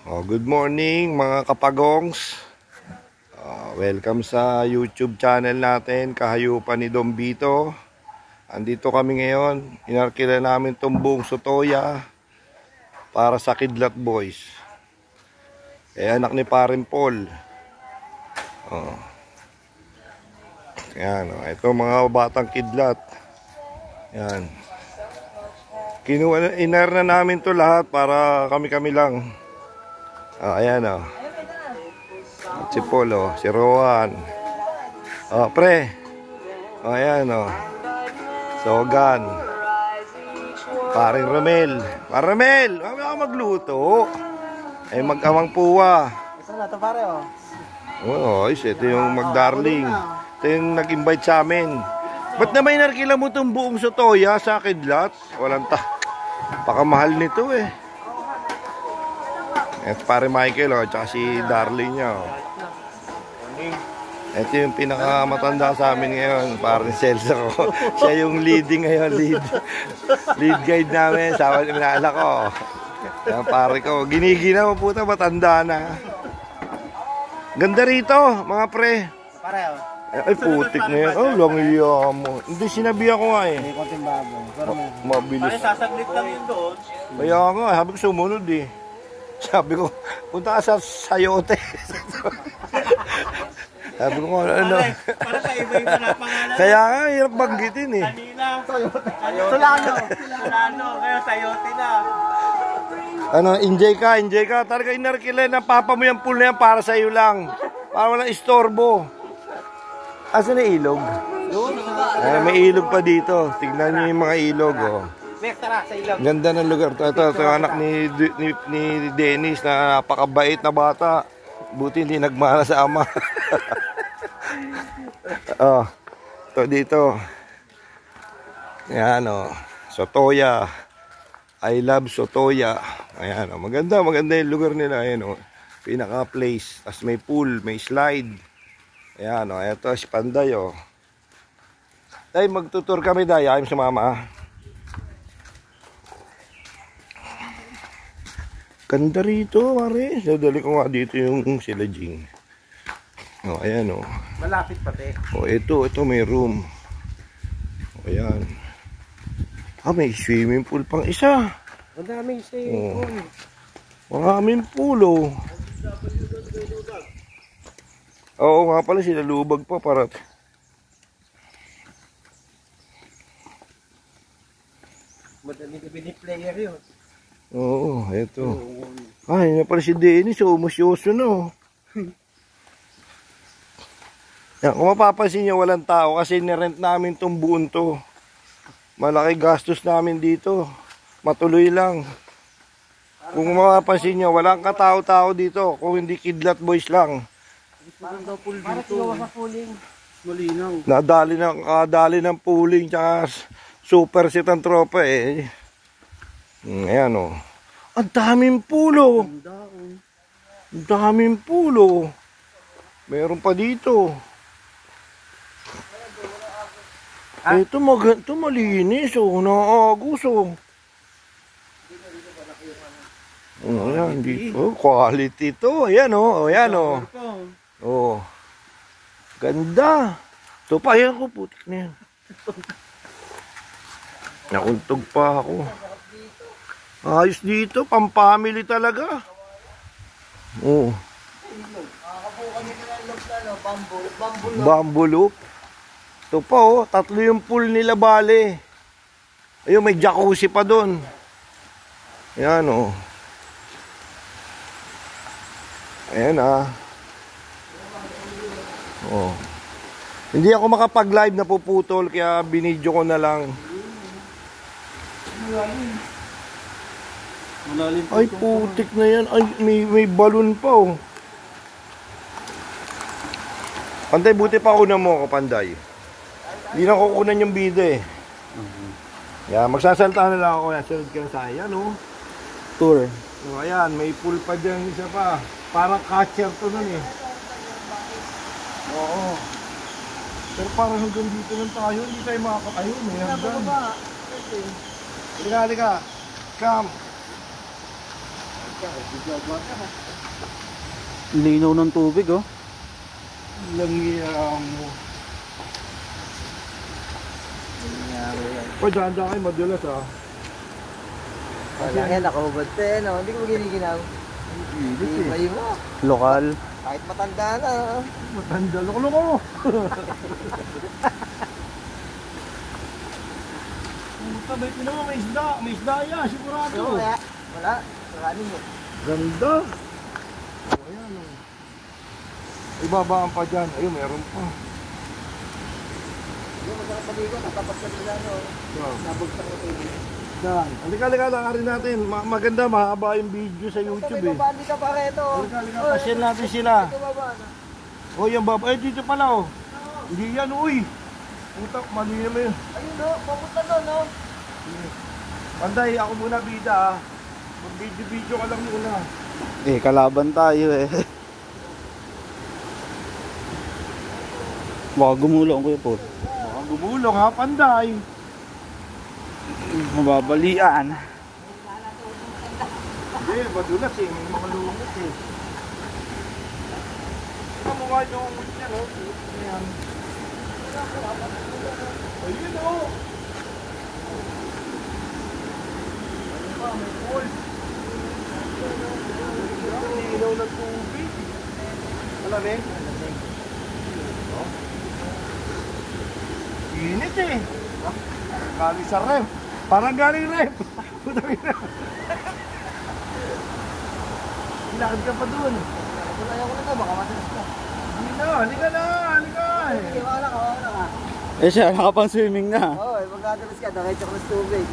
Good morning mga kapagongs. Welcome sa YouTube channel natin, Kahayupan ni Dom Vito. Andito kami ngayon. Inarkila namin itong buong Sotoya para sa Kidlat Boys. Anak ni Parin Paul. Yan, ito mga batang kidlat. Yan. Inar na namin to lahat para kami-kami lang. Ayan o. Si Paul o. Si Rowan. Pre. Ayan o. Sogan. Paring Romel. Paring Romel. Huwag ako magluto. Ay mag-amang puwa. Isa na ito pare o. Ito yung mag-darling. Ito yung nag-invite sa amin. Ba't na may narkila mo itong buong Sotoya sa Kidlat? Walang pakamahal nito eh. Ito pare Michael tsaka si darling niya Ito yung pinakamatanda sa amin ngayon, pare Celso ko. Siya yung leading ngayon, lead guide namin, sabi ng minala ko. Pare ko, ginigina mo puta, matanda na. Ganda rito mga pre. Pare o. Ay putik na yan. Lang iya mo. Hindi, sinabi ako nga eh. May konting bago. Mabilis. Pare sasaglit lang yun doon. Kaya nga, sabi ko sumunod eh. Sabi ko, punta ka sa sayote. Sabi ko, ano. Para sa iba-iba na pangalan. Kaya nga, hirap banggitin eh. Kanina. Solano. Solano. Kaya sayote na. Enjoy ka. Talaga inarkila na papa mo yung pool na yan para sa'yo lang. Para walang istorbo. Asan na ilog? May ilog pa dito. Tignan niyo yung mga ilog Tara, sa ilog. Ganda ng lugar. Ito anak ni Dennis na napakabait na bata. Buti hindi nagmana sa ama. Ito dito. Yan Sotoya. I love Sotoya. Ayan maganda yung lugar nila. Ayan pinaka place. Tapos may pool, may slide. Ayan ito si Panday Day, magtutur kami day. Ayaw sa mama Ganda rito, pare. Dali ko nga dito yung sila Jing. Ayan Malapit pati. Ito may room. Ayan. May swimming pool pang isa. Ang daming swimming pool. Maraming pool Oo nga pala, sila lubag pa para. Madali ka bini-player yun. Oo, ito. Ay, na pala si Dennis, umusyoso na Yan, kung mapapansin nyo, walang tao kasi nirent namin tong buon to. Malaki gastos namin dito. Matuloy lang. Kung mapapansin nyo, walang katao-tao dito. Kung hindi Kidlat Boys lang. Parang daw pool dito. Parang sa pooling. Malinaw. Nadali ng pooling tsaka super sit ang tropa eh. Ayan Ang daming pulo. Ang daming pulo. Meron pa dito. Ito malinis naagos Ayan dito. Quality to. Ayan ayan Ganda. Ito pa yan ko putik na yan. Nakuntog pa ako. Ayos dito, pang-family talaga. Bamboo loop. Ito pa tatlo yung pool nila bale. Ayun, may jacuzzi pa doon. Ayan Ayan Hindi ako makapag-live, napuputol kaya binidyo ko na lang. Ay putik na yan. Ay may balon pa Panday, buti pa kunan mo ako Panday. Hindi na kukunan yung bida eh. Magsasalta na lang ako. Sunod ka na sa ayan Tour. Ayan, may pool pa dyan isa pa. Parang catcher to nun eh. Pero parang hanggang dito lang tayo. Hindi tayo makakatayo. May hanggang. Halika. Come. Linaw ng tubig oh. Langyam mo. Uy, dahan-dahan kayo, madulas ah. Wala yan, nakahubad pa eh, no? Hindi ko giniginaw. Hindi mo. Lokal. Kahit matanda na. Matanda, loko-loko mo. Puta, may pinawa, may isda. May isda yan, sigurado. Ano kaya? Wala. Sakanin mo. Ganda. Oh, ayan oh. Ibabaan pa dyan. Ayun, meron pa. Yung masarap paligo, natapat ka nila, no? Nabagsak ko tayo. Dan. Halika, langarin natin. Maganda, mahaba yung video sa YouTube eh. May ka pare ito. Halika, pasyan natin sila. Oh, yung baba. Eh, dito pala oh. Hindi yan, uy. Putak, mali naman yun. Ayun no, papunta doon no. Panday, ako muna bida ah. Mag-video ka lang muna. Eh, kalaban tayo eh. Baka gumulong ko yung pot. Baka gumulong ha, Panday. Mababalian. Hindi, madulas eh. May mga lumot eh. Ito mo nga yung lumot niya, no? Ayan. Ayun, oh. Ano ba, may pool. Ang ilaw ng tubig. Alam eh? Init eh. Galing sa ref. Parang galing ref. Putang ina. Ilakad ka pa doon. Ayaw ko na to, baka matigas ka. Hindi na, halika na, halika. Sige, wala ka. Eh siya, nakapang swimming na. Oo, magkatalas ka, nakita ko ng tubig.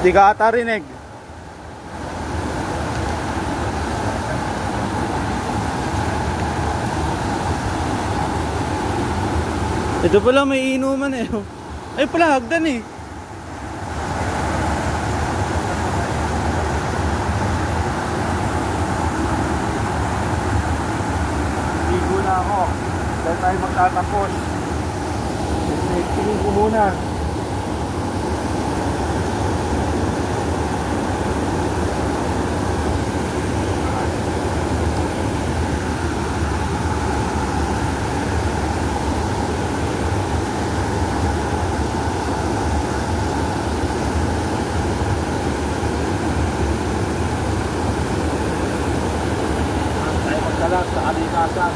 Di ka ata rinig. Ito pala may inuman eh. Ay pala, hagdan eh. Ligo na ako. Dahil tayo magtatapos. Tingin ko muna. Tayo magkalat sa kalikasan.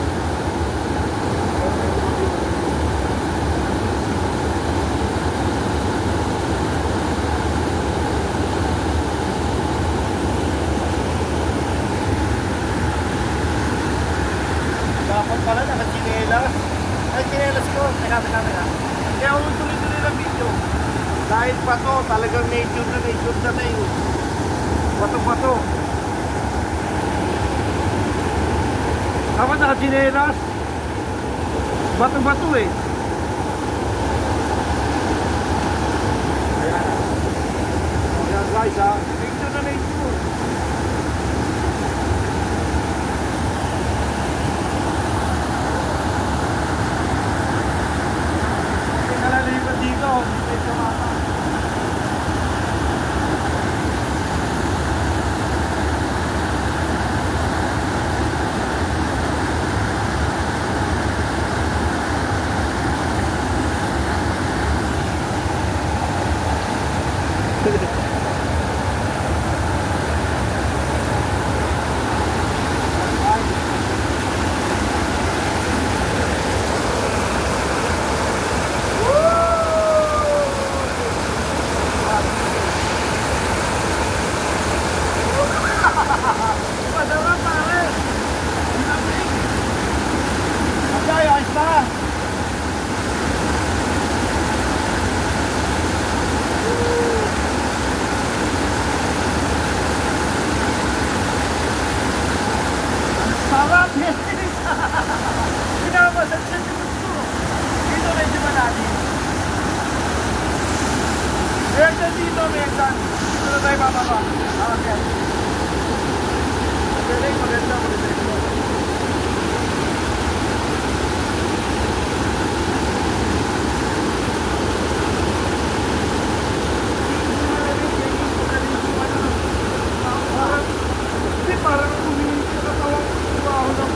Dapat pala nakachinelas. Ay, chinelas ko. Teka. Kaya ako tuloy-tuloy ng video. Dahil pa to, talagang nature na tayo. Bato-bato. Dapat nakachinelas. Bato-bato eh. Ayan guys ha. Nature na nature. Nalalipat dito, may kamata. Mesan dito, mesan. Dito na tayo bababa. Okay. Magaling, maganda. Parang kumilig ka na tawang trabaho ng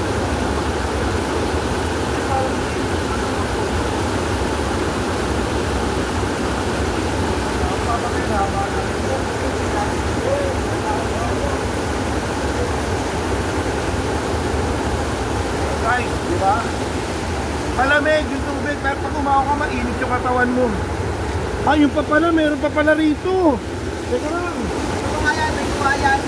guys, di ba? Malamig yung tubig, pero pag umawa ka, mainit yung katawan mo. Ah, yung pa pala, meron pa pala rito. Teka lang. Ito nga yan, may kumayan.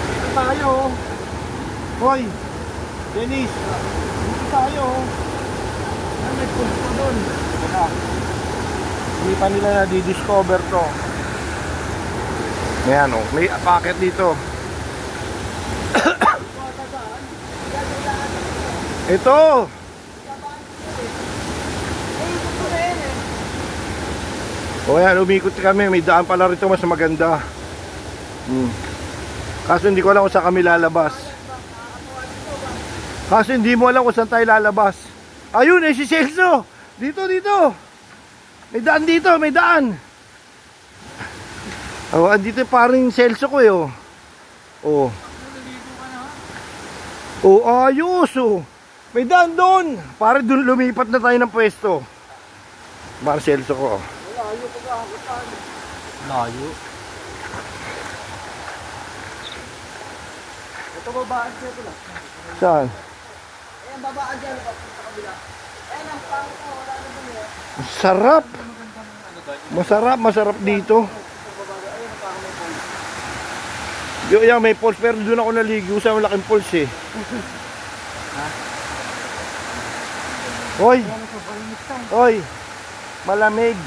Dito tayo. Hoy, Dennis. Dito tayo. May pulse pa doon. Hindi pa nila na-discover to. Ayan o, may packet dito. Ito. O yan, umikot kami. May daan pala rito mas maganda. Kaso hindi ko alam kung saan kami lalabas. Kaso hindi mo alam kung saan tayo lalabas. Ayun, eh si Celso. Dito, dito. May daan dito, may daan. Oh, andito parang Celso ko eh. Oh. Oh, ayos oh. May daan doon. Para doon lumipat na tayo ng pwesto. Parang Celso ko oh. Layo pag-aakutan. Layo. Ito babaan siya ito lang. Saan? Ayan, babaan dyan. Sa kabila. Ayan, ang pangit mo. Wala na dun eh. Sarap. Masarap, masarap dito. Yan, may pulse. Pero doon ako naligo sa malaking pulse eh. Hoy. Hoy. Malamig.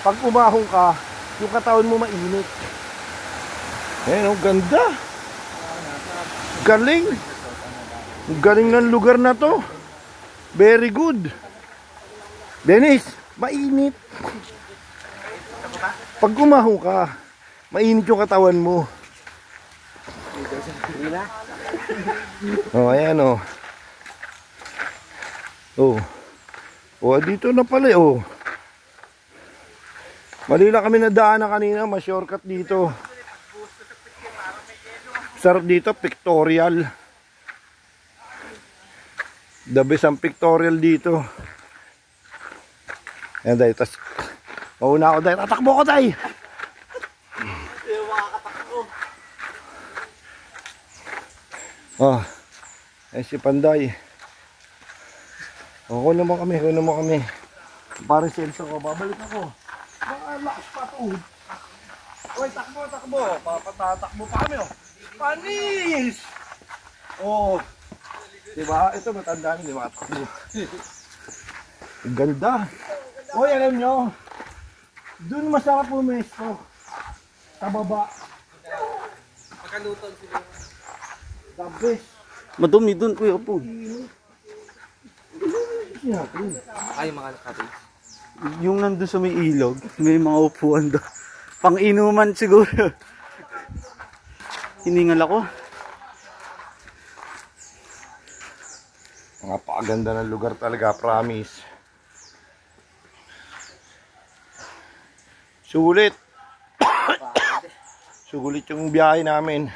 Pag umahong ka, yung katawan mo mainit. Ayan, oh, ganda. Galing. Galing ng lugar na to. Very good. Dennis, mainit. Pag umahong ka, mainit yung katawan mo. Oh, ayan oh. Oh. Oh, dito na pala oh. Mali lang kami nadaanan kanina, mas shortcut dito. Sarap dito, pictorial. The best ang pictorial dito. Ayan dahil, tas mauna ako dahil, tatakbo ko dahil. Oh, ay si Panday. Oh, kunin mo kami. Parang Celso ko, babalik ako. Baka lakas pa to. Uy, takbo. Papatatakbo pa kami oh. Panis! Oh. Diba? Ito matanda na, diba? Takbo. Ganda. Uy, alam nyo. Doon masarap pumesto. Sa baba. Pagkalutan sila. The best. Madumi dun, kuya po. Ay, mga nakapit. Yung nandun sa may ilog, may mga upuan doon. Pang-inuman siguro. Hiningal ako. Napakaganda ng lugar talaga, promise. Sulit. Sulit yung biyahe namin.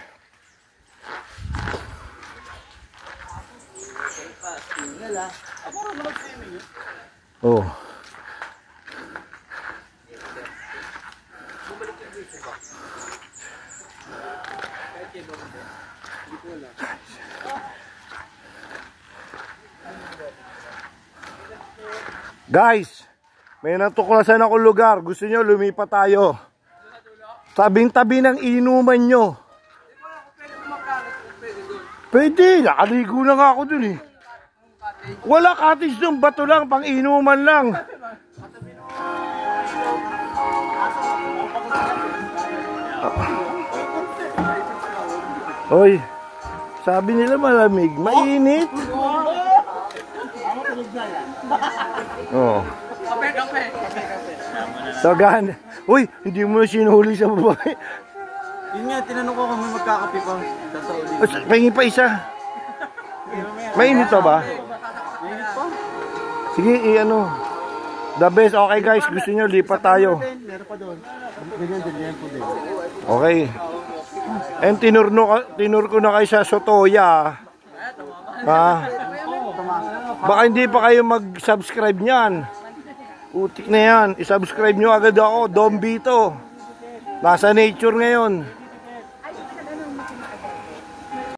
Oh. Guys, may natuklasan ako lugar. Gusto nyo lumipat tayo? Tabing-tabi ng inuman nyo. Pwede, nakaligo na nga ako dun eh. Wala cottage dun, bato lang, pang inuman lang. Hoy, Sabi nila malamig. Mainit. Oh. Kape. So, gan. Uy, hindi mo na sinuhuli sa babae. Yun nga, tinanong ko kung may magkakape pa. Sasauli. Pahingi pa isa. Mainit pa ba? Mainit pa? Sige, ano. The best. Okay guys, gusto nyo, lipat tayo. Meron pa doon. Ganyan din po din. Okay. And tinur ko na kayo sa Sotoya. Ha? Baka hindi pa kayo mag-subscribe niyan. Utik na yan. I-subscribe nyo agad ako. Dom Bito. Nasa nature ngayon.